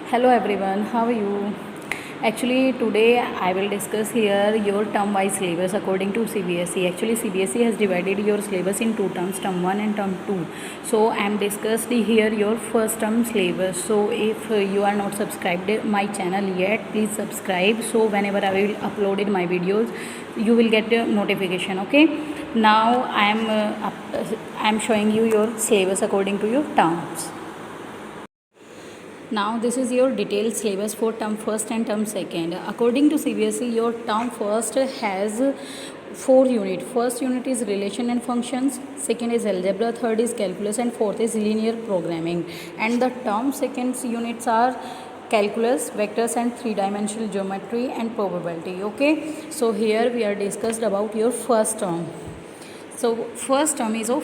Hello everyone, how are you? Actually, today I will discuss here your term wise syllabus according to CBSE. Actually, CBSE has divided your syllabus in two terms, term 1 and term 2. So, I am discussed here your first term syllabus. So, if you are not subscribed my channel yet, please subscribe. So, whenever I will upload my videos, you will get a notification. Okay. Now, I am showing you your syllabus according to your terms. Now this is your detailed syllabus for term first and term second. According to CBSE, your term first has 4 units. First unit is relation and functions, second is algebra, third is calculus, and fourth is linear programming. And the term second units are calculus, vectors, and three-dimensional geometry and probability. Okay, so here we are discussed about your first term. So first term is of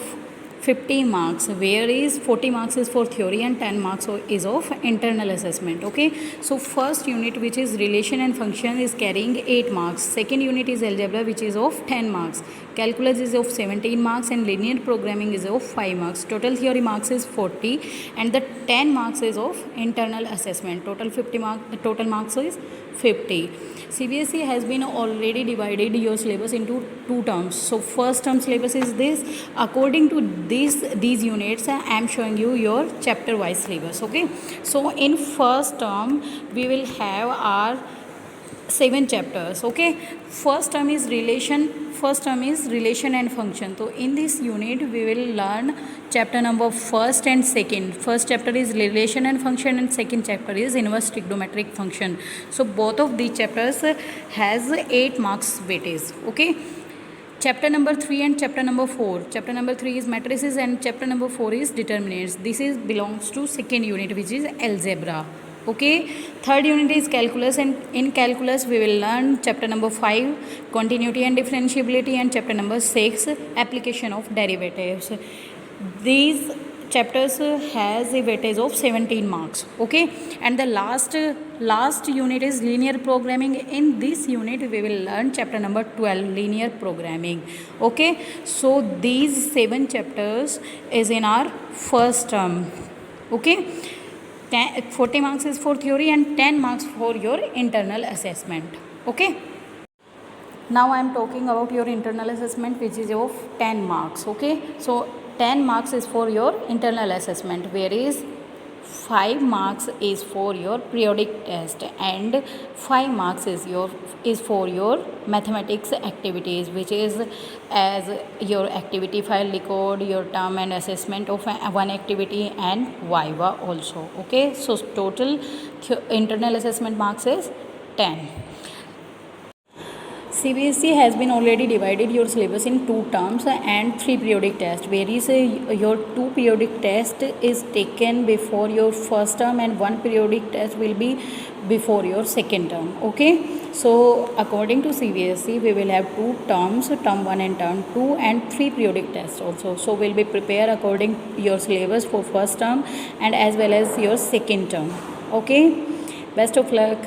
50 marks, whereas 40 marks is for theory and 10 marks is of internal assessment. Okay, so first unit, which is relation and function, is carrying 8 marks. Second unit is algebra, which is of 10 marks. Calculus is of 17 marks, and linear programming is of 5 marks. Total theory marks is 40, and the 10 marks is of internal assessment. Total marks is 50. CBSE has been already divided your syllabus into two terms. So first term syllabus is this. According to these units, I am showing you your chapter wise syllabus. Okay, so in first term we will have our 7 chapters. Okay, first term is relation and function. So in this unit we will learn chapter number first and second. First chapter is relation and function, and second chapter is inverse trigonometric function. So both of these chapters has 8 marks weightage. Okay, chapter number 3 and chapter number 4. Chapter number 3 is matrices, and chapter number 4 is determinants. This is belongs to second unit, which is algebra. Okay, third unit is calculus, and in calculus we will learn chapter number 5, continuity and differentiability, and chapter number 6, application of derivatives. These chapters has a weightage of 17 marks. Okay, and the last unit is linear programming. In this unit we will learn chapter number 12, linear programming. Okay, so these 7 chapters is in our first term. Okay, 40 marks is for theory and 10 marks for your internal assessment. Okay, now I am talking about your internal assessment, which is of 10 marks. Okay, so 10 marks is for your internal assessment, whereas 5 marks is for your periodic test, and 5 marks is for your mathematics activities, which is as your activity file decode, your term and assessment of one activity, and viva also. Okay, so total internal assessment marks is 10. CBSE has been already divided your syllabus in 2 terms and 3 periodic tests, whereas your 2 periodic test is taken before your first term and 1 periodic test will be before your second term. Okay, so according to CBSE we will have 2 terms, term 1 and term 2, and 3 periodic tests also. So we'll be prepared according your syllabus for first term and as well as your second term. Okay, best of luck.